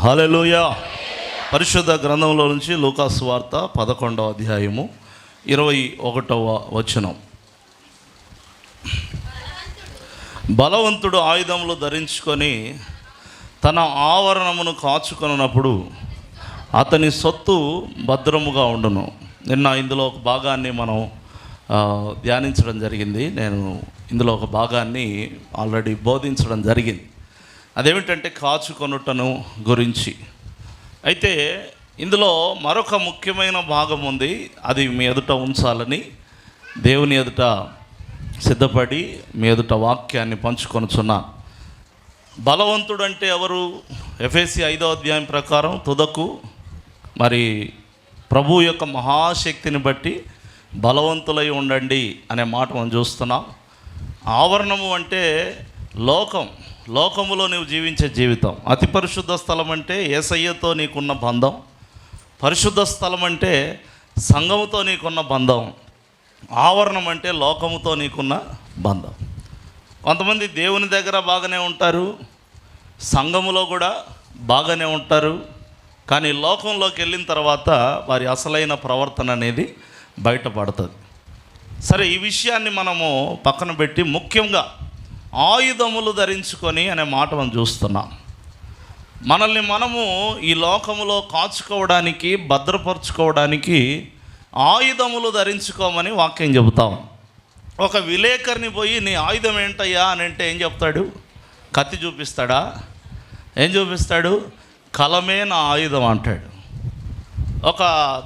హల్లెలూయా. పరిశుద్ధ గ్రంథంలో నుంచి లూకా సువార్త 11వ అధ్యాయము 21వ వచనం. బలవంతుడు ఆయుధములు ధరించుకొని తన ఆవరణమును కాచుకొనున్నప్పుడు అతని సొత్తు భద్రముగా ఉండును. నిన్న ఇందులో ఒక భాగాన్ని మనం ధ్యానించడం జరిగింది. నేను ఇందులో ఒక భాగాన్ని ఆల్రెడీ బోధించడం జరిగింది. అదేమిటంటే కాచుకొనుటను గురించి. అయితే ఇందులో మరొక ముఖ్యమైన భాగం ఉంది. అది మీ ఎదుట ఉంచాలని దేవుని ఎదుట సిద్ధపడి మీ ఎదుట వాక్యాన్ని పంచుకొనుచున్నా. బలవంతుడు అంటే ఎవరు? ఎఫెసీ 5వ అధ్యాయం ప్రకారం తుదకు మరి ప్రభు యొక్క మహాశక్తిని బట్టి బలవంతులై ఉండండి అనే మాట మనం చూస్తున్నాం. ఆవరణము అంటే లోకములో నువ్వు జీవించే జీవితం. అతి పరిశుద్ధ స్థలం అంటే యేసయ్యతో నీకున్న బంధం. పరిశుద్ధ స్థలం అంటే సంఘముతో నీకున్న బంధం. ఆవరణం అంటే లోకముతో నీకున్న బంధం. కొంతమంది దేవుని దగ్గర బాగానే ఉంటారు, సంఘములో కూడా బాగానే ఉంటారు, కానీ లోకంలోకి వెళ్ళిన తర్వాత వారి అసలైన ప్రవర్తన అనేది బయటపడుతుంది. సరే, ఈ విషయాన్ని మనము పక్కన పెట్టి ముఖ్యంగా ఆయుధములు ధరించుకొని అనే మాట మనం చూస్తున్నాం. మనల్ని మనము ఈ లోకములో కాచుకోవడానికి, భద్రపరచుకోవడానికి ఆయుధములు ధరించుకోమని వాక్యం చెబుతాం. ఒక విలేకరిని పోయి నీ ఆయుధం ఏంటయ్యా అని అంటే ఏం చెప్తాడు? కత్తి చూపిస్తాడా? ఏం చూపిస్తాడు? కలమే నా ఆయుధం అంటాడు. ఒక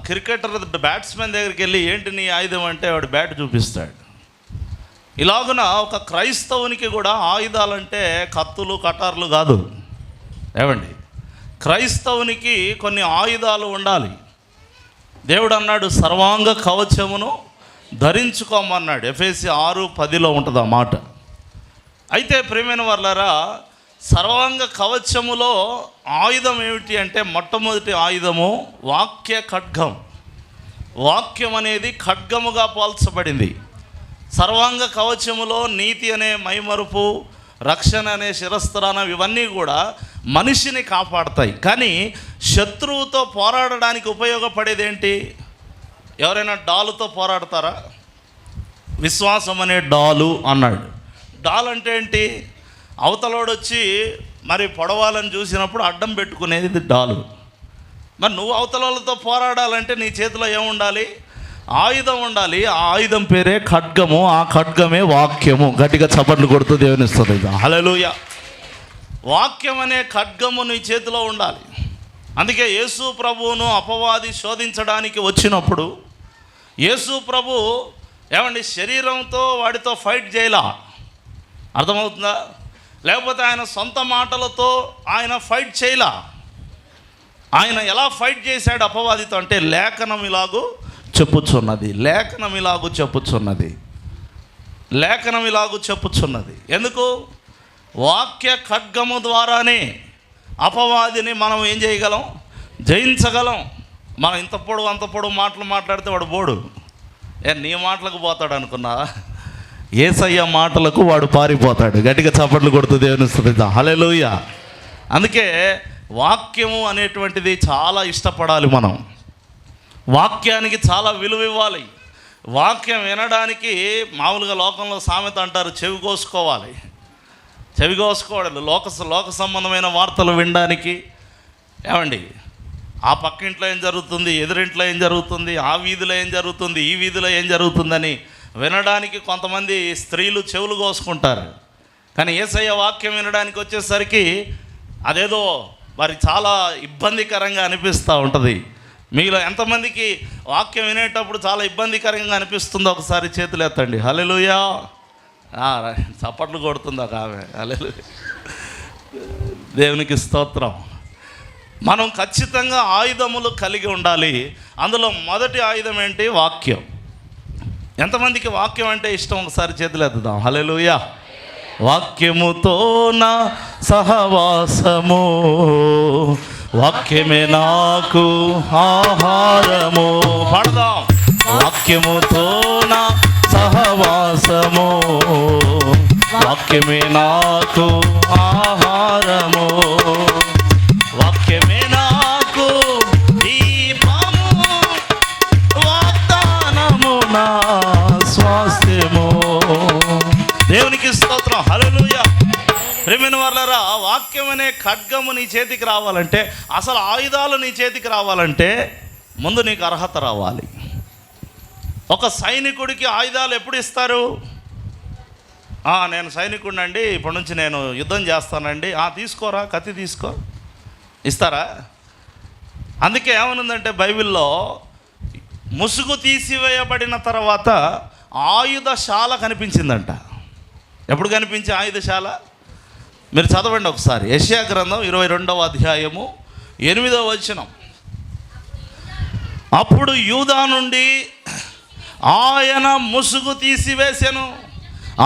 క్రికెటర్ బ్యాట్స్మెన్ దగ్గరికి వెళ్ళి ఏంటి నీ ఆయుధం అంటే వాడు బ్యాట్ చూపిస్తాడు. ఇలాగున ఒక క్రైస్తవునికి కూడా ఆయుధాలంటే కత్తులు కటార్లు కాదు. ఏమండి, క్రైస్తవునికి కొన్ని ఆయుధాలు ఉండాలి. దేవుడు అన్నాడు సర్వాంగ కవచమును ధరించుకోమన్నాడు. ఎఫెసీ 6:10 ఉంటుంది ఆ మాట. అయితే ప్రియమైన వాళ్ళారా, సర్వాంగ కవచములో ఆయుధం ఏమిటి అంటే మొట్టమొదటి ఆయుధము వాక్య ఖడ్గం. వాక్యం అనేది ఖడ్గముగా పోల్చబడింది. సర్వాంగ కవచములో నీతి అనే మైమరుపు, రక్షణ అనే శిరస్త్రానం, ఇవన్నీ కూడా మనిషిని కాపాడతాయి. కానీ శత్రువుతో పోరాడడానికి ఉపయోగపడేది ఏంటి? ఎవరైనా డాలుతో పోరాడతారా? విశ్వాసం అనే డాలు అన్నాడు. డాల్ అంటే ఏంటి? అవతలోడు వచ్చి మరి పొడవాలని చూసినప్పుడు అడ్డం పెట్టుకునేది డాలు. మరి నువ్వు అవతలతో పోరాడాలంటే నీ చేతిలో ఏముండాలి? ఆయుధం ఉండాలి. ఆ ఆయుధం పేరే ఖడ్గము. ఆ ఖడ్గమే వాక్యము. గట్టిగా చప్పట్లు కొడుతూ దేవుని స్తుతిద్దాం. హల్లెలూయా. వాక్యం అనే ఖడ్గము నీ చేతిలో ఉండాలి. అందుకే యేసు ప్రభువును అపవాది శోధించడానికి వచ్చినప్పుడు యేసు ప్రభు ఏమండి శరీరంతో వాడితో ఫైట్ చేయలా. అర్థమవుతుందా? లేకపోతే ఆయన సొంత మాటలతో ఆయన ఫైట్ చేయలా. ఆయన ఎలా ఫైట్ చేశాడు అపవాదితో అంటే లేఖనం ఇలాగూ చెప్పుచున్నది, లేఖనం ఇలాగూ చెప్పుచున్నది, లేఖనం ఇలాగూ చెప్పుచున్నది. ఎందుకు? వాక్య ఖడ్గము ద్వారానే అపవాదిని మనం ఏం చేయగలం? జయించగలం. మనం ఇంత పొడవు అంత పొడవు మాటలు మాట్లాడితే వాడు పోడు. నీ మాటలకు పోతాడు అనుకున్నా? యేసయ్య మాటలకు వాడు పారిపోతాడు. గట్టిగా చప్పట్లు కొడుతూ దేవుని స్తుతిద్దాం. హల్లెలూయా. అందుకే వాక్యము అనేటువంటిది చాలా ఇష్టపడాలి. మనం వాక్యానికి చాలా విలువ ఇవ్వాలి. వాక్యం వినడానికి మామూలుగా లోకంలో సామెత అంటారు, చెవి కోసుకోవాలి. చెవి కోసుకోవాలి లోక సంబంధమైన వార్తలు వినడానికి. ఏమండి, ఆ పక్కింట్లో ఏం జరుగుతుంది, ఎదురింట్లో ఏం జరుగుతుంది, ఆ వీధిలో ఏం జరుగుతుంది, ఈ వీధిలో ఏం జరుగుతుందని వినడానికి కొంతమంది స్త్రీలు చెవులు కోసుకుంటారు. కానీ యేసయ్య వాక్యం వినడానికి వచ్చేసరికి అదేదో మరి చాలా ఇబ్బందికరంగా అనిపిస్తూ ఉంటుంది. మీలో ఎంతమందికి వాక్యం వినేటప్పుడు చాలా ఇబ్బందికరంగా అనిపిస్తుందో ఒకసారి చేతులు ఎత్తండి. హల్లెలూయా. చప్పట్లు కొడుతుంది ఒక ఆమె. హల్లెలూయా. దేవునికి స్తోత్రం. మనం ఖచ్చితంగా ఆయుధములు కలిగి ఉండాలి. అందులో మొదటి ఆయుధం ఏంటి? వాక్యం. ఎంతమందికి వాక్యం అంటే ఇష్టం? ఒకసారి చేతులు ఎత్తుదాం. హల్లెలూయా. వాక్యముతో నా సహవాసము, వాక్యమే నాకు ఆహారము. పాడదాం. వాక్యముతో నా సహవాసము, వాక్యమే నాకు ఆహారము, వాక్యమే ప్రియమైన వాళ్ళారా, వాక్యం అనే ఖడ్గము నీ చేతికి రావాలంటే, అసలు ఆయుధాలు నీ చేతికి రావాలంటే ముందు నీకు అర్హత రావాలి. ఒక సైనికుడికి ఆయుధాలు ఎప్పుడు ఇస్తారు? నేను సైనికుడినండి, ఇప్పటి నుంచి నేను యుద్ధం చేస్తానండి, తీసుకోరా కత్తి తీసుకో, ఇస్తారా? అందుకే ఏమనుందంటే బైబిల్లో, ముసుగు తీసివేయబడిన తర్వాత ఆయుధశాల కనిపించిందంట. ఎప్పుడు కనిపించే ఆయుధశాల? మీరు చదవండి ఒకసారి, యెషయా గ్రంథం 22వ అధ్యాయము 8వ వచనం. అప్పుడు యూదా నుండి ఆయన ముసుగు తీసివేసెను,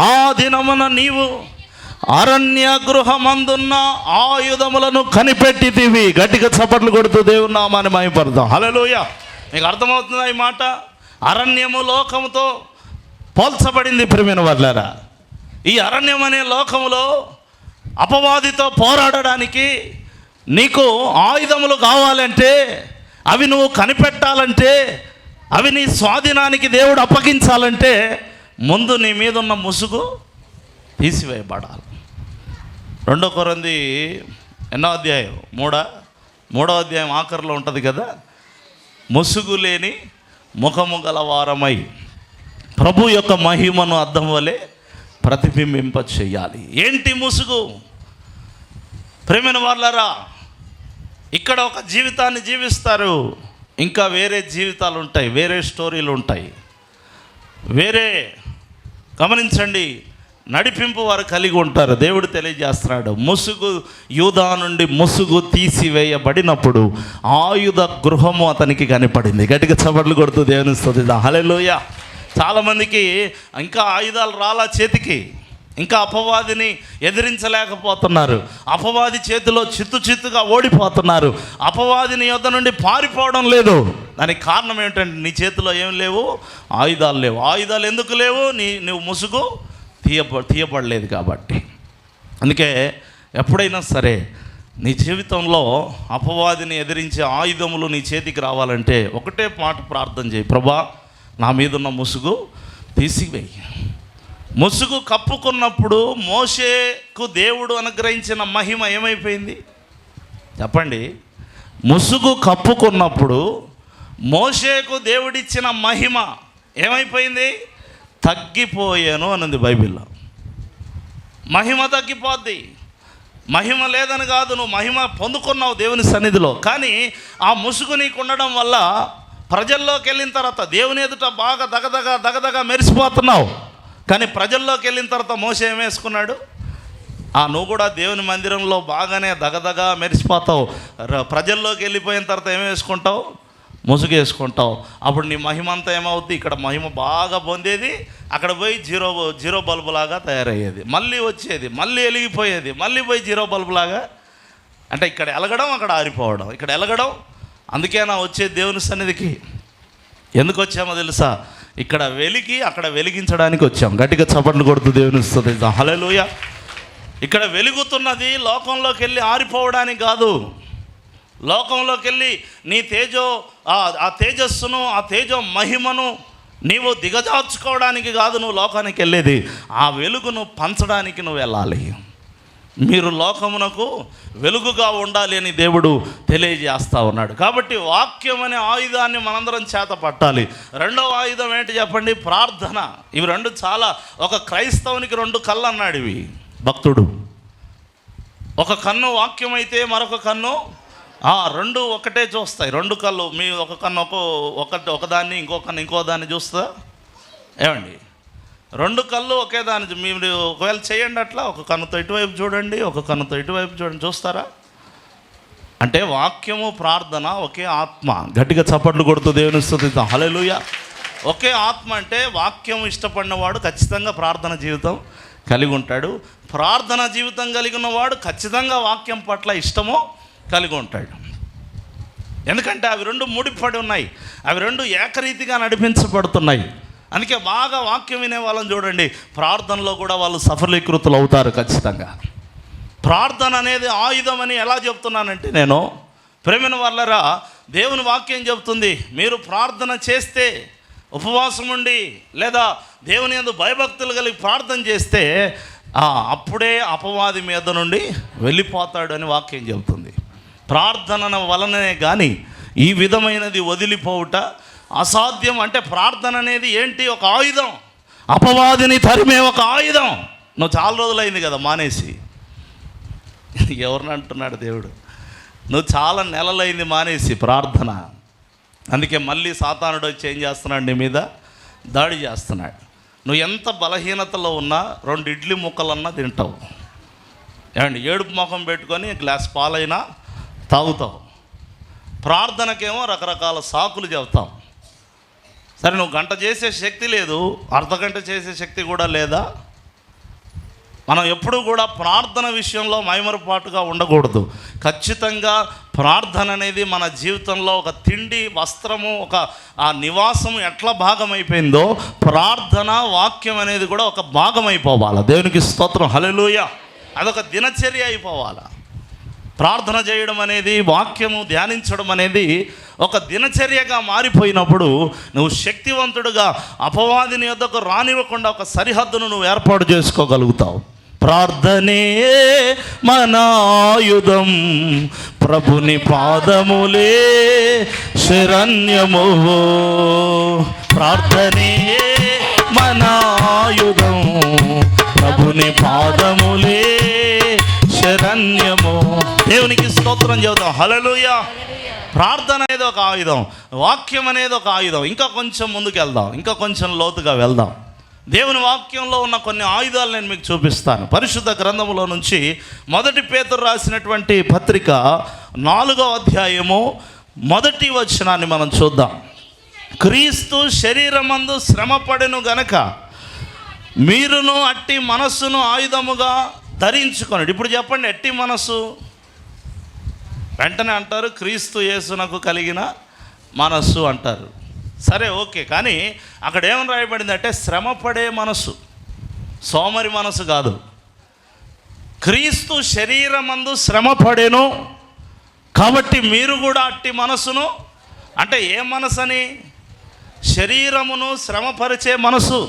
ఆ దినమున నీవు అరణ్య గృహమందున్న ఆయుధములను కనిపెట్టితివి. గట్టిగా చప్పట్లు కొడుతూ దేవుని నామాన్ని మహిమపడదాం. హల్లెలూయా. మీకు అర్థమవుతుందా ఈ మాట? అరణ్యము లోకముతో పోల్చబడింది. ప్రియమైన వాళ్ళారా, ఈ అరణ్యం అనే లోకములో అపవాదితో పోరాడడానికి నీకు ఆయుధములు కావాలంటే, అవి నువ్వు కనిపెట్టాలంటే, అవి నీ స్వాధీనానికి దేవుడు అప్పగించాలంటే ముందు నీ మీద ఉన్న ముసుగు తీసివేయబడాలి. 2 కొరింథీ ఎన్నో అధ్యాయం, 3వ అధ్యాయం ఆఖరిలో ఉంటుంది కదా, ముసుగు లేని ముఖము గలవారమై ప్రభు యొక్క మహిమను అద్దం వలె ప్రతిబింబింప చేయాలి. ఏంటి ముసుగు? ప్రేమైన వాళ్ళారా, ఇక్కడ ఒక జీవితాన్ని జీవిస్తారు, ఇంకా వేరే జీవితాలు ఉంటాయి, వేరే స్టోరీలు ఉంటాయి, వేరే గమనించండి నడిపింపు వారు కలిగి ఉంటారు. దేవుడు తెలియజేస్తున్నాడు, ముసుగు యూదా నుండి ముసుగు తీసివేయబడినప్పుడు ఆయుధ గృహము అతనికి కనపడింది. గట్టిగా చప్పట్లు కొడుతూ దేవుని స్తుతిద్దాం. హల్లెలూయా. చాలామందికి ఇంకా ఆయుధాలు రాలా చేతికి, ఇంకా అపవాదిని ఎదిరించలేకపోతున్నారు, అపవాది చేతిలో చిత్తుగా ఓడిపోతున్నారు, అపవాదిని యొద్ద నుండి పారిపోవడం లేదు. దానికి కారణం ఏమిటంటే నీ చేతిలో ఏం లేవు, ఆయుధాలు లేవు. ఆయుధాలు ఎందుకు లేవు? నువ్వు ముసుగు తీయబడలేదు కాబట్టి. అందుకే ఎప్పుడైనా సరే నీ జీవితంలో అపవాదిని ఎదిరించే ఆయుధములు నీ చేతికి రావాలంటే ఒకటే మాట ప్రార్థన చేయి, ప్రభా నా మీదున్న ముసుగు తీసివేయి. ముసుగు కప్పుకున్నప్పుడు మోషేకు దేవుడు అనుగ్రహించిన మహిమ ఏమైపోయింది చెప్పండి? ముసుగు కప్పుకున్నప్పుడు మోషేకు దేవుడిచ్చిన మహిమ ఏమైపోయింది? తగ్గిపోయాను అన్నది బైబిల్లో. మహిమ తగ్గిపోద్ది. మహిమ లేదని కాదు, నువ్వు మహిమ పొందుకున్నావు దేవుని సన్నిధిలో, కానీ ఆ ముసుగు నీకు ఉండడం వల్ల ప్రజల్లోకి వెళ్ళిన తర్వాత దేవుని ఎదుట బాగా దగదగా మెరిసిపోతున్నావు. కానీ ప్రజల్లోకి వెళ్ళిన తర్వాత మోషే ఏం వేసుకున్నాడు? నువ్వు కూడా దేవుని మందిరంలో బాగానే దగదగా మెరిసిపోతావు, ప్రజల్లోకి వెళ్ళిపోయిన తర్వాత ఏం వేసుకుంటావు? ముసుగు వేసుకుంటావు. అప్పుడు నీ మహిమ అంతా ఏమవుద్ది? ఇక్కడ మహిమ బాగా పొందేది, అక్కడ పోయి జీరో బల్బు లాగా తయారయ్యేది, మళ్ళీ వచ్చేది, మళ్ళీ వెలిగిపోయేది, మళ్ళీ పోయి జీరో బల్బు లాగా. అంటే ఇక్కడ ఎలగడం, అక్కడ ఆరిపోవడం, ఇక్కడ ఎలగడం. అందుకే వచ్చే దేవుని సన్నిధికి ఎందుకు వచ్చామో తెలుసా? ఇక్కడ వెలిగి అక్కడ వెలిగించడానికి వచ్చాం. గట్టిగా చప్పట్లు కొడుతూ దేవుని స్తుతిద్దాం. హల్లెలూయా. ఇక్కడ వెలుగుతున్నది లోకంలోకి వెళ్ళి ఆరిపోవడానికి కాదు, లోకంలోకి వెళ్ళి నీ ఆ తేజస్సును, ఆ తేజో మహిమను నీవు దిగజార్చుకోవడానికి కాదు నువ్వు లోకానికి వెళ్ళేది, ఆ వెలుగును పంచడానికి నువ్వు వెళ్ళాలి. మీరు లోకమునకు వెలుగుగా ఉండాలి అని దేవుడు తెలియజేస్తూ ఉన్నాడు. కాబట్టి వాక్యం అనే ఆయుధాన్ని మనందరం చేత పట్టాలి. రెండవ ఆయుధం ఏంటి చెప్పండి? ప్రార్థన. ఇవి రెండు చాలా, ఒక క్రైస్తవునికి 2 కళ్ళు అన్నాడు ఇవి భక్తుడు. ఒక కన్ను వాక్యం అయితే మరొక కన్ను, 2 ఒకటే చూస్తాయి. 2 కళ్ళు, మీ ఒక కన్ను ఒకదాన్ని, ఇంకో దాన్ని చూస్తా ఏమండి? 2 కళ్ళు ఒకే దాన్ని మీరు ఒకవేళ చేయండి అట్లా, ఒక కన్నుతో ఇటువైపు చూడండి, ఒక కన్నుతో ఇటువైపు చూడండి, చూస్తారా? అంటే వాక్యము ప్రార్థన ఒకే ఆత్మ. గట్టిగా చప్పట్లు కొడుతూ దేవుని స్తుతిద్దాం. హల్లెలూయా. ఒకే ఆత్మ అంటే వాక్యం ఇష్టపడినవాడు ఖచ్చితంగా ప్రార్థన జీవితం కలిగి ఉంటాడు. ప్రార్థన జీవితం కలిగి ఉన్నవాడు ఖచ్చితంగా వాక్యం పట్ల ఇష్టము కలిగి ఉంటాడు. ఎందుకంటే అవి 2 ముడిపడి ఉన్నాయి, అవి 2 ఏకరీతిగా నడిపించబడుతున్నాయి. అందుకే బాగా వాక్యం వినే వాళ్ళని చూడండి, ప్రార్థనలో కూడా వాళ్ళు సఫలీకృతులు అవుతారు ఖచ్చితంగా. ప్రార్థన అనేది ఆయుధం అని ఎలా చెప్తున్నానంటే, నేను ప్రేమైన వాళ్ళరా, దేవుని వాక్యం చెబుతుంది, మీరు ప్రార్థన చేస్తే, ఉపవాసం ఉండి లేదా దేవుని యందు భయభక్తులు కలిగి ప్రార్థన చేస్తే అప్పుడే అపవాది మీద నుండి వెళ్ళిపోతాడు అని వాక్యం చెబుతుంది. ప్రార్థన వలననే కానీ ఈ విధమైనది వదిలిపోవుట అసాధ్యం. అంటే ప్రార్థన అనేది ఏంటి? ఒక ఆయుధం, అపవాదిని తరిమే ఒక ఆయుధం. నువ్వు చాలా రోజులైంది కదా మానేసి. ఎవరిని అంటున్నాడు దేవుడు? నువ్వు చాలా నెలలైంది మానేసి ప్రార్థన. అందుకే మళ్ళీ సాతానుడు వచ్చి ఏం చేస్తున్నాడు? నీ మీద దాడి చేస్తున్నాడు. నువ్వు ఎంత బలహీనతలో ఉన్నా 2 ఇడ్లీ ముక్కలన్నా తింటావు. ఏమండి, ఏడుపు ముఖం పెట్టుకొని గ్లాస్ పాలైనా తాగుతావు. ప్రార్థనకేమో రకరకాల సాకులు చెబుతాం. సరే, నువ్వు గంట చేసే శక్తి లేదు, అర్ధగంట చేసే శక్తి కూడా లేదా? మనం ఎప్పుడూ కూడా ప్రార్థన విషయంలో మైమరుపాటుగా ఉండకూడదు. ఖచ్చితంగా ప్రార్థన అనేది మన జీవితంలో ఒక తిండి, వస్త్రము, ఒక ఆ నివాసము ఎట్లా భాగమైపోయిందో ప్రార్థన వాక్యం అనేది కూడా ఒక భాగం అయిపోవాలి. దేవునికి స్తోత్రం, హల్లెలూయా. అదొక దినచర్య అయిపోవాలి. ప్రార్థన చేయడం అనేది, వాక్యము ధ్యానించడం అనేది ఒక దినచర్యగా మారిపోయినప్పుడు నువ్వు శక్తివంతుడుగా అపవాదిని యొద్దకు రానివ్వకుండా ఒక సరిహద్దును నువ్వు ఏర్పాటు చేసుకోగలుగుతావు. ప్రార్థనే మన ఆయుధం, ప్రభుని పాదములే శరణ్యము. ప్రార్థనే మన ఆయుధం, ప్రభుని పాదములే శరణ్యము. దేవునికి స్తోత్రం చెబుతాం, హల్లెలూయా. ప్రార్థన అనేది ఒక ఆయుధం, వాక్యం అనేది ఒక ఆయుధం. ఇంకా కొంచెం ముందుకు వెళ్దాం, ఇంకా కొంచెం లోతుగా వెళ్దాం. దేవుని వాక్యంలో ఉన్న కొన్ని ఆయుధాలు నేను మీకు చూపిస్తాను. పరిశుద్ధ గ్రంథములో నుంచి 1 పేతురు రాసినటువంటి పత్రిక 4వ అధ్యాయము 1వ వచనాన్ని మనం చూద్దాం. క్రీస్తు శరీరమందు శ్రమపడెను గనక మీరును అట్టి మనస్సును ఆయుధముగా ధరించుకొనడు. ఇప్పుడు చెప్పండి, ఎట్టి మనస్సు? వెంటనే అంటారు క్రీస్తు యేసునకు కలిగిన మనస్సు అంటారు. సరే, ఓకే. కానీ అక్కడ ఏమని రాయబడింది అంటే శ్రమపడే మనసు, సోమరి మనసు కాదు. క్రీస్తు శరీరమందు శ్రమపడేను కాబట్టి మీరు కూడా అట్టి మనసును, అంటే ఏ మనసు అని? శరీరమును శ్రమపరిచే మనసు.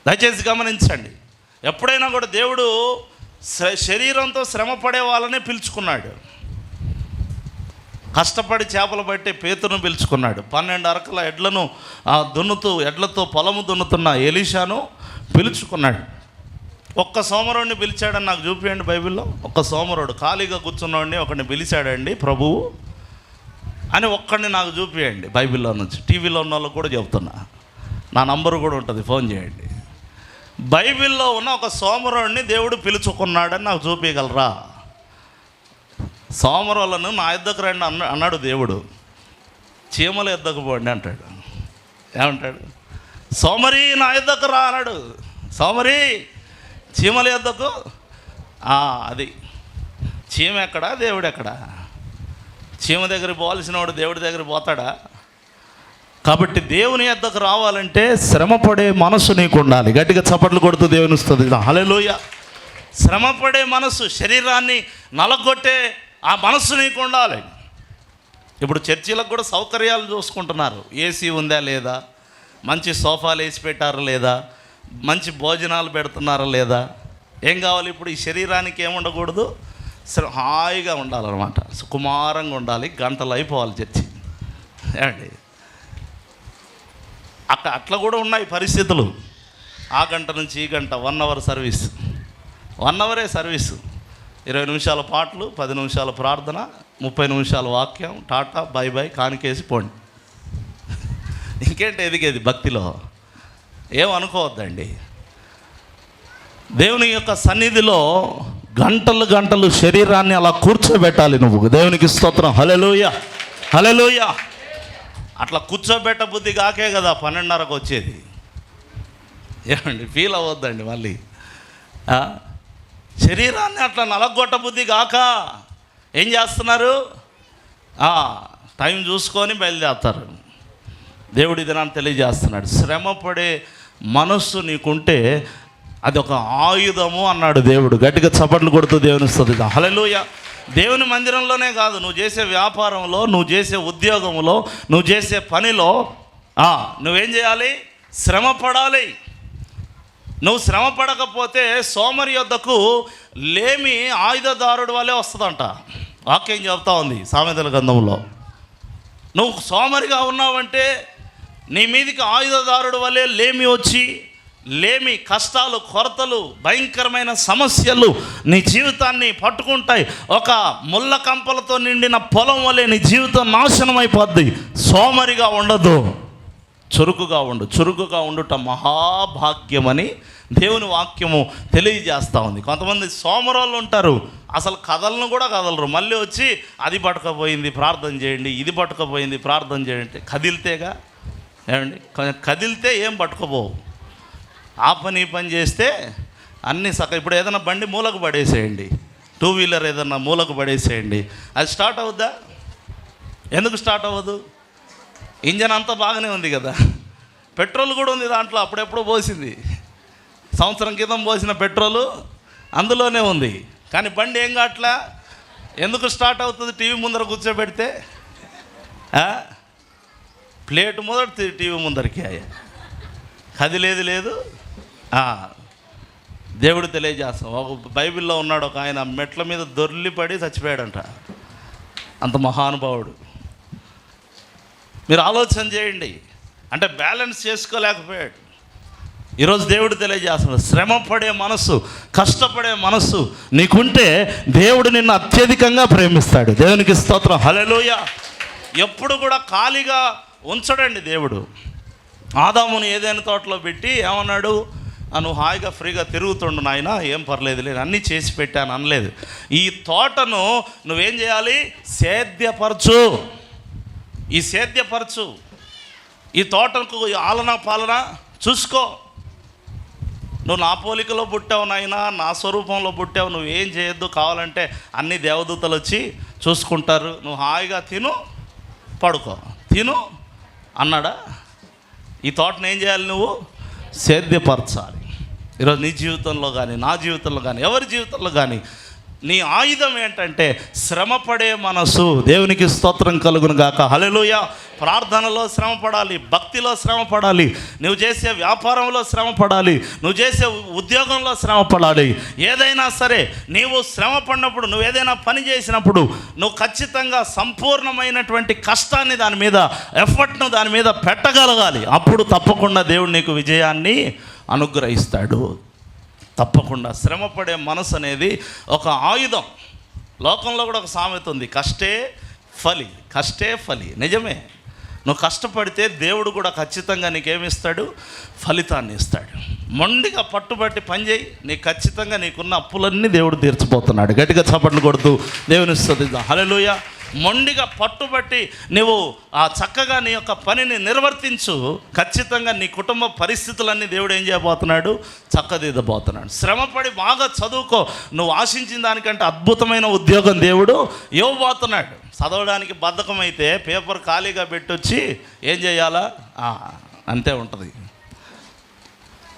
దయచేసి గమనించండి. ఎప్పుడైనా కూడా దేవుడు శరీరంతో శ్రమపడే వాళ్ళనే పిలుచుకున్నాడు. కష్టపడి చేపలు పట్టే పేతురును పిలుచుకున్నాడు. 12 అరకల ఎడ్లతో పొలము దున్నుతున్న ఎలీషాను పిలుచుకున్నాడు. ఒక్క సోమరుడిని పిలిచాడని నాకు చూపించండి బైబిల్లో. ఒక్క సోమరుడు ఖాళీగా కూర్చున్నవాడిని ఒకడిని పిలిచాడండి ప్రభువు అని ఒక్కడిని నాకు చూపించండి బైబిల్లో నుంచి. టీవీలో ఉన్న వాళ్ళకు కూడా చెప్తున్నా, నా నంబరు కూడా ఉంటుంది, ఫోన్ చేయండి. బైబిల్లో ఉన్న ఒక సోమరుడిని దేవుడు పిలుచుకున్నాడని నాకు చూపించగలరా? సోమరులను నా యుద్ధకు రండి అన్నాడు దేవుడు. చీమల యుద్ధకు పోండి అంటాడు. ఏమంటాడు? సోమరి నా యుద్ధకు రా అన్నాడు. సోమరి చీమల యుద్ధకు. అది చీమ ఎక్కడా, దేవుడు ఎక్కడా? చీమ దగ్గరికి పోవాల్సిన వాడు దేవుడి దగ్గరికి పోతాడా? కాబట్టి దేవుని యొద్దకు రావాలంటే శ్రమపడే మనసు నీకు ఉండాలి. గట్టిగా చప్పట్లు కొడుతూ దేవుని వస్తుంది, హల్లెలూయా. శ్రమపడే మనసు, శరీరాన్ని నలగొట్టే ఆ మనస్సు నీకు ఉండాలి. ఇప్పుడు చర్చిలకు కూడా సౌకర్యాలు చూసుకుంటున్నారు. ఏసీ ఉందా లేదా, మంచి సోఫాలు వేసి పెట్టారా లేదా, మంచి భోజనాలు పెడుతున్నారా లేదా, ఏం కావాలి? ఇప్పుడు ఈ శరీరానికి ఏముండకూడదు, హాయిగా ఉండాలన్నమాట, సుకుమారంగా ఉండాలి. గంటలు అయిపోవాలి చర్చి. ఏమండి, అట్లా కూడా ఉన్నాయి పరిస్థితులు. ఆ గంట నుంచి ఈ గంట 1 అవర్ సర్వీస్, 1 అవరే సర్వీసు. 20 నిమిషాల పాటలు, 10 నిమిషాల ప్రార్థన, 30 నిమిషాల వాక్యం, టాటా బై బై, కానికేసి పోండి. ఇంకేంటి ఎదిగేది భక్తిలో? ఏమనుకోవద్దండి. దేవుని యొక్క సన్నిధిలో గంటలు గంటలు శరీరాన్ని అలా కూర్చోబెట్టాలి నువ్వు. దేవునికి స్తోత్రం, హల్లెలూయా, హల్లెలూయా. అట్లా కూర్చోబెట్ట బుద్ధి కాకే కదా 12:30కు వచ్చేది. ఏమండి, ఫీల్ అవ్వద్దండి మళ్ళీ. శరీరాన్ని అట్లా నలగొట్ట బుద్ధి కాక ఏం చేస్తున్నారు? టైం చూసుకొని బయలుదేరుతారు. దేవుడి దినాన్ని తెలియజేస్తున్నాడు. శ్రమపడే మనస్సు నీకుంటే అది ఒక ఆయుధము అన్నాడు దేవుడు. గట్టిగా చప్పట్లు కొడుతూ దేవుని స్తుతిద్దాం, హల్లెలూయా. దేవుని మందిరంలోనే కాదు, నువ్వు చేసే వ్యాపారంలో, నువ్వు చేసే ఉద్యోగంలో, నువ్వు చేసే పనిలో నువ్వేం చేయాలి? శ్రమ పడాలి. నువ్వు శ్రమ పడకపోతే సోమరి యొద్దకు లేమి ఆయుధదారుడు వల్లే వస్తుందంట. వాక్యం చెప్తా ఉంది సామెతల గ్రంథంలో. నువ్వు సోమరిగా ఉన్నావంటే నీ మీదికి ఆయుధదారుడు వల్లే లేమి వచ్చి, లేమి, కష్టాలు, కొరతలు, భయంకరమైన సమస్యలు నీ జీవితాన్ని పట్టుకుంటాయి. ఒక ముళ్ళ కంపలతో నిండిన పొలం వల్లే నీ జీవితం నాశనం అయిపోద్ది. సోమరిగా ఉండదు, చురుకుగా ఉండు. చురుకుగా ఉండుట మహాభాగ్యమని దేవుని వాక్యము తెలియజేస్తూ ఉంది. కొంతమంది సోమరోళ్ళు ఉంటారు, అసలు కథలను కూడా కదలరు. మళ్ళీ వచ్చి అది పట్టుకపోయింది ప్రార్థన చేయండి, ఇది పట్టుకపోయింది ప్రార్థన చేయండి. కదిలితేగా ఏమండి, కదిలితే ఏం పట్టుకోపోవు. ఆ పని చేస్తే అన్నీ ఇప్పుడు ఏదైనా బండి మూలకు పడేసేయండి, 2 వీలర్ ఏదన్నా మూలకు పడేసేయండి, అది స్టార్ట్ అవుద్దా? ఎందుకు స్టార్ట్ అవ్వదు? ఇంజన్ అంతా బాగానే ఉంది కదా, పెట్రోల్ కూడా ఉంది దాంట్లో, అప్పుడెప్పుడో పోసింది, సంవత్సరం క్రితం పోసిన పెట్రోలు అందులోనే ఉంది. కానీ బండి ఏం కావట్లా. ఎందుకు స్టార్ట్ అవుతుంది? టీవీ ముందర కూర్చోబెడితే ప్లేట్ మొదటి టీవీ ముందరికి కదిలేదు లేదు. దేవుడు తెలియజేస్తాం. ఒక బైబిల్లో ఉన్నాడు ఒక ఆయన, మెట్ల మీద దొర్లిపడి చచ్చిపోయాడంట. అంత మహానుభావుడు. మీరు ఆలోచన చేయండి. అంటే బ్యాలెన్స్ చేసుకోలేకపోయాడు. ఈరోజు దేవుడు తెలియజేస్తున్నాడు, శ్రమ పడే మనస్సు, కష్టపడే మనస్సు నీకుంటే దేవుడు నిన్ను అత్యధికంగా ప్రేమిస్తాడు. దేవునికి స్తోత్రం, హల్లెలూయా. ఎప్పుడు కూడా ఖాళీగా ఉంచడండి దేవుడు. ఆదాముని ఏదైనా తోటలో పెట్టి ఏమన్నాడు? నువ్వు హాయిగా ఫ్రీగా తిరుగుతుండు నాయన, ఏం పర్లేదు లేదు, అన్నీ చేసి పెట్టాను అనలేదు. ఈ తోటను నువ్వేం చేయాలి? సేద్యపరచు. ఈ సేద్యపరచు, ఈ తోటకు ఆలన పాలన చూసుకో. నువ్వు నా పోలికలో పుట్టావు నాయన, నా స్వరూపంలో పుట్టావు, నువ్వేం చేయొద్దు, కావాలంటే అన్ని దేవదూతలు వచ్చి చూసుకుంటారు, నువ్వు హాయిగా తిను పడుకో, తిను అన్నాడా? ఈ తోటను ఏం చేయాలి? నువ్వు సేద్యపరచాలి. ఈరోజు నీ జీవితంలో కానీ, నా జీవితంలో కానీ, ఎవరి జీవితంలో కానీ నీ ఆయుధం ఏంటంటే శ్రమపడే మనసు. దేవునికి స్తోత్రం కలుగును గాక, హల్లెలూయా. ప్రార్థనలో శ్రమ పడాలి, భక్తిలో శ్రమ పడాలి, నువ్వు చేసే వ్యాపారంలో శ్రమ పడాలి, నువ్వు చేసే ఉద్యోగంలో శ్రమ పడాలి. ఏదైనా సరే నీవు శ్రమ పడినప్పుడు, నువ్వు ఏదైనా పని చేసినప్పుడు నువ్వు ఖచ్చితంగా సంపూర్ణమైనటువంటి కష్టాన్ని దాని మీద, ఎఫర్ట్ను దాని మీద పెట్టగలగాలి. అప్పుడు తప్పకుండా దేవుడు నీకు విజయాన్ని అనుగ్రహిస్తాడు. తప్పకుండా శ్రమపడే మనసు అనేది ఒక ఆయుధం. లోకంలో కూడా ఒక సామెత ఉంది, కష్టే ఫలి, కష్టే ఫలి. నిజమే, నువ్వు కష్టపడితే దేవుడు కూడా ఖచ్చితంగా నీకేమిస్తాడు? ఫలితాన్ని ఇస్తాడు. మొండిగా పట్టుబట్టి పనిచేయి, నీకు ఖచ్చితంగా నీకున్న అప్పులన్నీ దేవుడు తీర్చిపోతున్నాడు. గట్టిగా చప్పట్లు కొడుతూ దేవుని స్తుతిద్దాం, హల్లెలూయా. మొండిగా పట్టుబట్టి నువ్వు చక్కగా నీ యొక్క పనిని నిర్వర్తించు. ఖచ్చితంగా నీ కుటుంబ పరిస్థితులన్నీ దేవుడు ఏం చేయబోతున్నాడు? చక్కదిద్దబోతున్నాడు. శ్రమపడి బాగా చదువుకో, నువ్వు ఆశించిన దానికంటే అద్భుతమైన ఉద్యోగం దేవుడు ఇవ్వబోతున్నాడు. చదవడానికి బద్ధకం అయితే పేపర్ ఖాళీగా పెట్టొచ్చి ఏం చేయాలా? అంతే ఉంటుంది.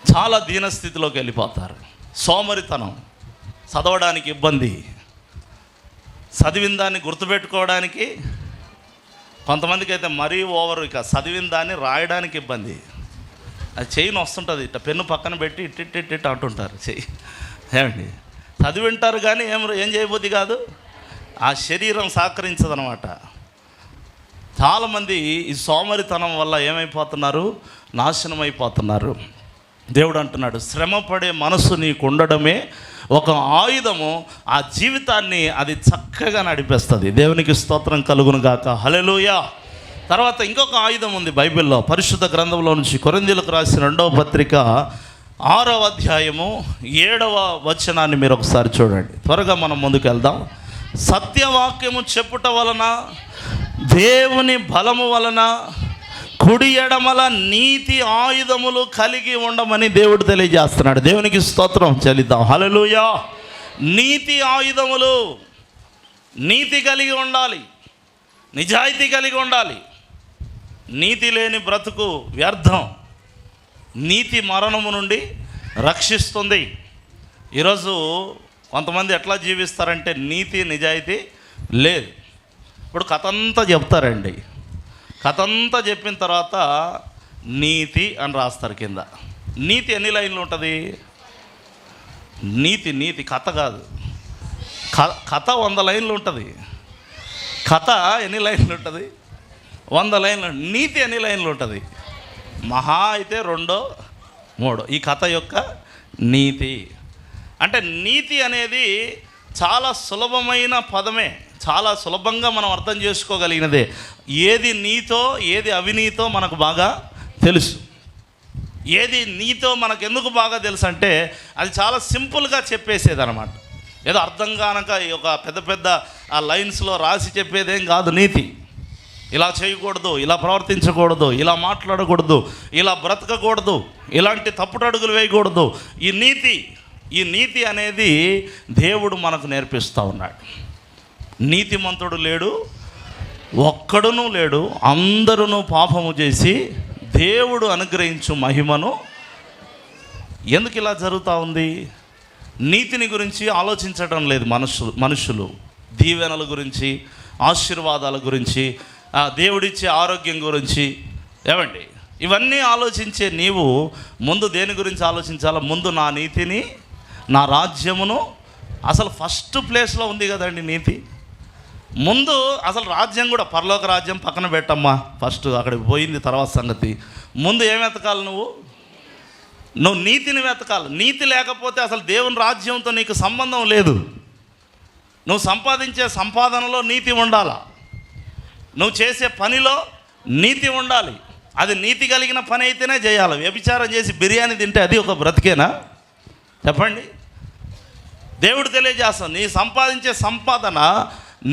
చాలా దీనస్థితిలోకి వెళ్ళిపోతారు. సోమరితనం, చదవడానికి ఇబ్బంది, చదివిన దాన్ని గుర్తుపెట్టుకోవడానికి కొంతమందికి అయితే మరీ ఓవర్. ఇక చదివిన దాన్ని రాయడానికి ఇబ్బంది. అది చెయ్యి వస్తుంటుంది, ఇట్లా పెన్ను పక్కన పెట్టి ఇట్టిట్టిట్ అంటుంటారు చెయ్యి. ఏమండి, చదివి వింటారు కానీ ఏం చేయబోద్ది కాదు, ఆ శరీరం సహకరించదనమాట. చాలామంది ఈ సోమరితనం వల్ల ఏమైపోతున్నారు? నాశనం అయిపోతున్నారు. దేవుడు అంటున్నాడు, శ్రమపడే మనసు నీకు ఉండడమే ఒక ఆయుధము. ఆ జీవితాన్ని అది చక్కగా నడిపిస్తుంది. దేవునికి స్తోత్రం కలుగును గాక, హల్లెలూయా. తర్వాత ఇంకొక ఆయుధం ఉంది బైబిల్లో, పరిశుద్ధ గ్రంథంలో నుంచి కొరింథీయులకు రాసిన 2వ పత్రిక 6వ అధ్యాయము 7వ వచనాన్ని మీరు ఒకసారి చూడండి. త్వరగా మనం ముందుకు వెళ్దాం. సత్యవాక్యము చెప్పుట వలన, దేవుని బలము వలన, కుడి ఎడమల నీతి ఆయుధములు కలిగి ఉండమని దేవుడు తెలియజేస్తున్నాడు. దేవునికి స్తోత్రం చెల్లిద్దాం, హల్లెలూయా. నీతి ఆయుధములు, నీతి కలిగి ఉండాలి, నిజాయితీ కలిగి ఉండాలి. నీతి లేని బ్రతుకు వ్యర్థం. నీతి మరణము నుండి రక్షిస్తుంది. ఈరోజు కొంతమంది ఎట్లా జీవిస్తారంటే నీతి నిజాయితీ లేదు. ఇప్పుడు కథంతా చెప్తారండి, కథంతా చెప్పిన తర్వాత నీతి అని రాస్తారు కింద. నీతి ఎన్ని లైన్లు ఉంటుంది? నీతి కథ కాదు, కథ 100 లైన్లు ఉంటుంది. కథ ఎన్ని లైన్లు ఉంటుంది? 100 లైన్లు. నీతి ఎన్ని లైన్లు ఉంటుంది? మహా అయితే 2, 3. ఈ కథ యొక్క నీతి అంటే, నీతి అనేది చాలా సులభమైన పదమే, చాలా సులభంగా మనం అర్థం చేసుకోగలిగినదే. ఏది నీతో ఏది అవినీతో మనకు బాగా తెలుసు. ఏది నీతో మనకు ఎందుకు బాగా తెలుసు అంటే, అది చాలా సింపుల్గా చెప్పేసేది అనమాట. ఏదో అర్థం కానక ఒక పెద్ద ఆ లైన్స్లో రాసి చెప్పేదేం కాదు నీతి. ఇలా చేయకూడదు, ఇలా ప్రవర్తించకూడదు, ఇలా మాట్లాడకూడదు, ఇలా బ్రతకకూడదు, ఇలాంటి తప్పుడు అడుగులు వేయకూడదు. ఈ నీతి అనేది దేవుడు మనకు నేర్పిస్తూ ఉన్నాడు. నీతిమంతుడు లేడు, ఒక్కడునూ లేడు, అందరూ పాపము చేసి దేవుడు అనుగ్రహించు మహిమను. ఎందుకు ఇలా జరుగుతూ ఉంది? నీతిని గురించి ఆలోచించడం లేదు మనుషులు. దీవెనల గురించి, ఆశీర్వాదాల గురించి, దేవుడిచ్చే ఆరోగ్యం గురించి, ఏమండి ఇవన్నీ ఆలోచించే నీవు ముందు దేని గురించి ఆలోచించాలా? ముందు నా నీతిని, నా రాజ్యమును. అసలు ఫస్ట్ ప్లేస్లో ఉంది కదండి నీతి. ముందు అసలు రాజ్యం కూడా, పరలోక రాజ్యం పక్కన పెట్టమ్మా, ఫస్ట్ అక్కడికి పోయింది తర్వాత సంగతి. ముందు ఏం వెతకాలి? నువ్వు నీతిని వెతకాలి. నీతి లేకపోతే అసలు దేవుని రాజ్యంతో నీకు సంబంధం లేదు. నువ్వు సంపాదించే సంపాదనలో నీతి ఉండాలా, నువ్వు చేసే పనిలో నీతి ఉండాలి. అది నీతి కలిగిన పని అయితేనే చేయాలి. వ్యభిచారం చేసి బిర్యానీ తింటే అది ఒక బ్రతికేనా? చెప్పండి. దేవుడు తెలియజేస్తాను, నీ సంపాదించే సంపాదన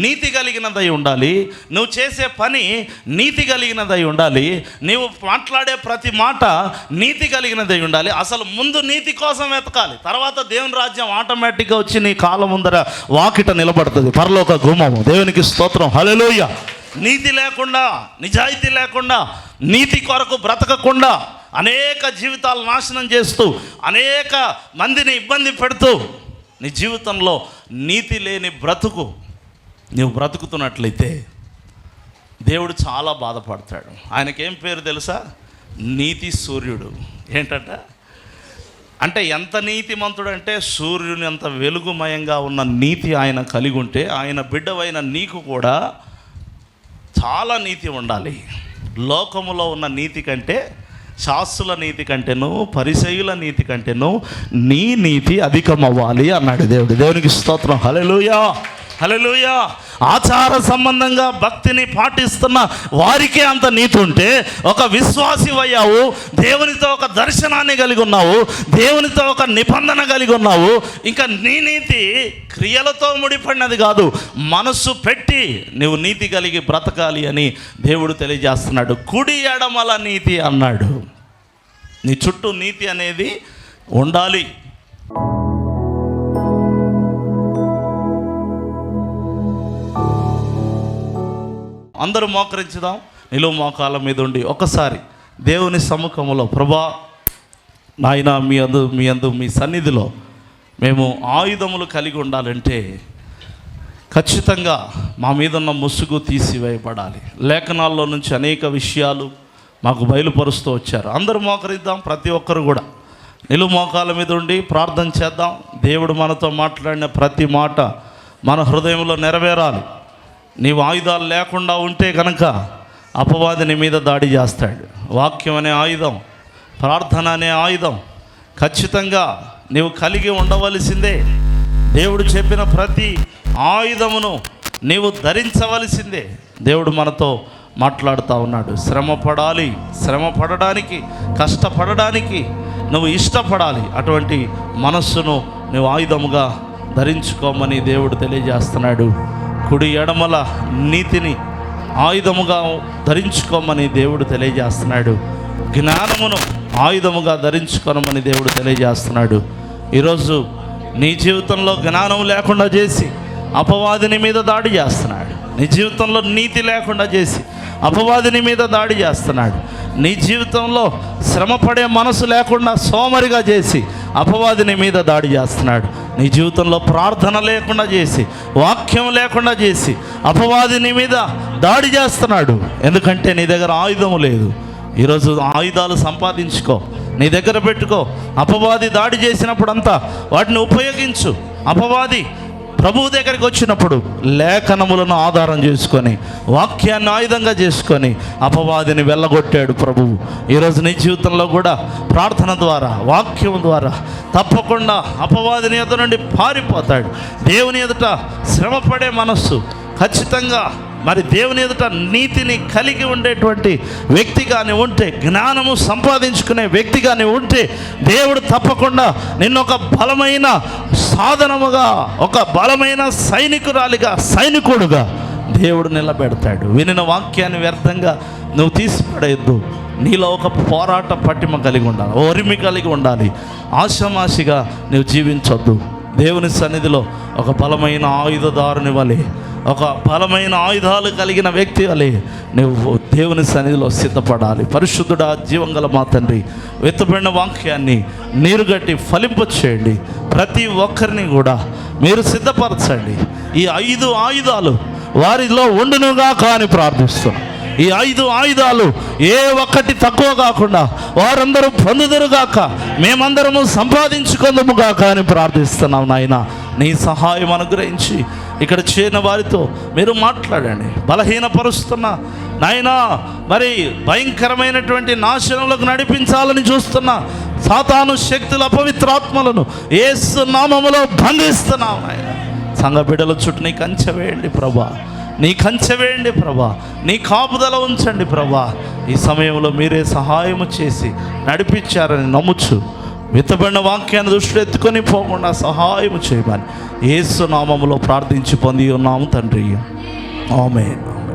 నీతి కలిగినదై ఉండాలి, నువ్వు చేసే పని నీతి కలిగినదై ఉండాలి, నీవు మాట్లాడే ప్రతి మాట నీతి కలిగినదై ఉండాలి. అసలు ముందు నీతి కోసం వెతకాలి, తర్వాత దేవుని రాజ్యం ఆటోమేటిక్గా వచ్చి నీ కాళ్ళ ముందర వాకిట నిలబడుతుంది, పరలోక గుమ్మము. దేవునికి స్తోత్రం, హల్లెలూయా. నీతి లేకుండా, నిజాయితీ లేకుండా, నీతి కొరకు బ్రతకకుండా అనేక జీవితాలు నాశనం చేస్తూ, అనేక మందిని ఇబ్బంది పెడుతూ, నీ జీవితంలో నీతి లేని బ్రతుకు నువ్వు బ్రతుకుతున్నట్లయితే దేవుడు చాలా బాధపడతాడు. ఆయనకేం పేరు తెలుసా? నీతి సూర్యుడు. ఏంటంట అంటే, ఎంత నీతిమంతుడు అంటే, సూర్యుని అంత వెలుగుమయంగా ఉన్న నీతి ఆయన కలిగి ఉంటే, ఆయన బిడ్డవైన నీకు కూడా చాలా నీతి ఉండాలి. లోకములో ఉన్న నీతి కంటే, శాస్త్రుల నీతి కంటేను, పరిసయ్యుల నీతి కంటేను నీ నీతి అధికమవ్వాలి అన్నాడు దేవుడు. దేవునికి స్తోత్రం, హల్లెలూయా, హల్లెలూయా. ఆచార సంబంధంగా భక్తిని పాటిస్తున్న వారికే అంత నీతి ఉంటే, ఒక విశ్వాసి అయ్యావు, దేవునితో ఒక దర్శనాన్ని కలిగి ఉన్నావు, దేవునితో ఒక నిబంధన కలిగి ఉన్నావు, ఇంకా నీ నీతి క్రియలతో ముడిపడినది కాదు, మనస్సు పెట్టి నువ్వు నీతి కలిగి బ్రతకాలి అని దేవుడు తెలియజేస్తున్నాడు. కుడి ఎడమల నీతి అన్నాడు. నీ చుట్టూ నీతి అనేది ఉండాలి. అందరూ మోకరించుదాం. నిలువు మోకాళ్ళ మీద ఉండి ఒకసారి దేవుని సముఖంలో, ప్రభా నాయన మీ సన్నిధిలో మేము ఆయుధములు కలిగి ఉండాలంటే ఖచ్చితంగా మా మీద ఉన్న ముసుగు తీసివేయబడాలి. లేఖనాల్లో నుంచి అనేక విషయాలు మాకు బయలుపరుస్తూ వచ్చారు. అందరూ మోకరిద్దాం. ప్రతి ఒక్కరు కూడా నిలువు మోకాళ్ళ మీద ఉండి ప్రార్థన చేద్దాం. దేవుడు మనతో మాట్లాడిన ప్రతి మాట మన హృదయంలో నెరవేరాలి. నీవు ఆయుధాలు లేకుండా ఉంటే కనుక అపవాది నీ మీద దాడి చేస్తాడు. వాక్యం అనే ఆయుధం, ప్రార్థన అనే ఆయుధం ఖచ్చితంగా నీవు కలిగి ఉండవలసిందే. దేవుడు చెప్పిన ప్రతి ఆయుధమును నీవు ధరించవలసిందే. దేవుడు మనతో మాట్లాడుతూ ఉన్నాడు. శ్రమ పడడానికి, కష్టపడడానికి నువ్వు ఇష్టపడాలి. అటువంటి మనస్సును నువ్వు ఆయుధముగా ధరించుకోమని దేవుడు తెలియజేస్తున్నాడు. కుడి ఎడమల నీతిని ఆయుధముగా ధరించుకోమని దేవుడు తెలియజేస్తున్నాడు. జ్ఞానమును ఆయుధముగా ధరించుకోమని దేవుడు తెలియజేస్తున్నాడు. ఈరోజు నీ జీవితంలో జ్ఞానం లేకుండా చేసి అపవాదిని మీద దాడి చేస్తున్నాడు. నీ జీవితంలో నీతి లేకుండా చేసి అపవాదిని మీద దాడి చేస్తున్నాడు. నీ జీవితంలో శ్రమపడే మనసు లేకుండా సోమరిగా చేసి అపవాదిని మీద దాడి చేస్తున్నాడు. నీ జీవితంలో ప్రార్థన లేకుండా చేసి, వాక్యం లేకుండా చేసి అపవాదిని మీద దాడి చేస్తున్నాడు. ఎందుకంటే నీ దగ్గర ఆయుధం లేదు. ఈరోజు ఆయుధాలు సంపాదించుకో. నీ దగ్గర పెట్టుకో. అపవాది దాడి చేసినప్పుడంతా వాటిని ఉపయోగించు. అపవాది ప్రభువు దగ్గరికి వచ్చినప్పుడు లేఖనములను ఆధారం చేసుకొని, వాక్యాన్ని ఆయుధంగా చేసుకొని అపవాదిని వెళ్ళగొట్టాడు ప్రభువు. ఈరోజు నీ జీవితంలో కూడా ప్రార్థన ద్వారా, వాక్యం ద్వారా తప్పకుండా అపవాదిని ఎదుట నుండి పారిపోతాడు. దేవుని ఎదుట శ్రమపడే మనస్సు ఖచ్చితంగా, మరి దేవుని ఎదుట నీతిని కలిగి ఉండేటువంటి వ్యక్తిగానే ఉంటే, జ్ఞానము సంపాదించుకునే వ్యక్తిగానే ఉంటే, దేవుడు తప్పకుండా నిన్ను ఒక బలమైన సాధనముగా, ఒక బలమైన సైనికుడుగా దేవుడు నిలబెడతాడు. వినిన వాక్యాన్ని వ్యర్థంగా నువ్వు తీసిపడేయద్దు. నీలో ఒక పోరాట పటిమ కలిగి ఉండాలి, ఒరిమి కలిగి ఉండాలి. ఆషామాషిగా నువ్వు జీవించొద్దు. దేవుని సన్నిధిలో ఒక బలమైన ఆయుధదారుని వలె, ఒక బలమైన ఆయుధాలు కలిగిన వ్యక్తి వలె నువ్వు దేవుని సన్నిధిలో సిద్ధపడాలి. పరిశుద్ధుడా, జీవంగల మా తండ్రి, వెత్తబడిన వాక్యాన్ని నీరుగట్టి ఫలింపచేయండి. ప్రతి ఒక్కరిని కూడా మీరు సిద్ధపరచండి. ఈ 5 ఆయుధాలు వారిలో ఉండునుగా కానీ ప్రార్థిస్తున్నాం. ఈ 5 ఆయుధాలు ఏ ఒక్కటి తక్కువ కాకుండా వారందరూ పొందుదురుగాక, మేమందరము సంపాదించుకుందుముగాక అని ప్రార్థిస్తున్నాం. నాయన, నీ సహాయం అనుగ్రహించి ఇక్కడ చేరిన వారితో మీరు మాట్లాడండి. బలహీనపరుస్తున్న నాయనా, మరి భయంకరమైనటువంటి నాశనంలోకి నడిపించాలని చూస్తున్న సాతాను శక్తుల అపవిత్రాత్మలను యేసు నామములో బంధిస్తున్నాం. నాయన, సంఘ బిడ్డల చుట్టూ నీ కంచె వేయండి ప్రభా, నీ కంచె వేయండి ప్రభా, నీ కాపుదల ఉంచండి ప్రభా. ఈ సమయంలో మీరే సహాయము చేసి నడిపించారని నమ్ముచు విత్తబడిన వాక్యాన్ని దృష్టిలో ఎత్తుకొని పోకుండా సహాయము చేయమని యేసు నామములో ప్రార్థించి పొంది ఉన్నాము తండ్రి. ఆమేన్.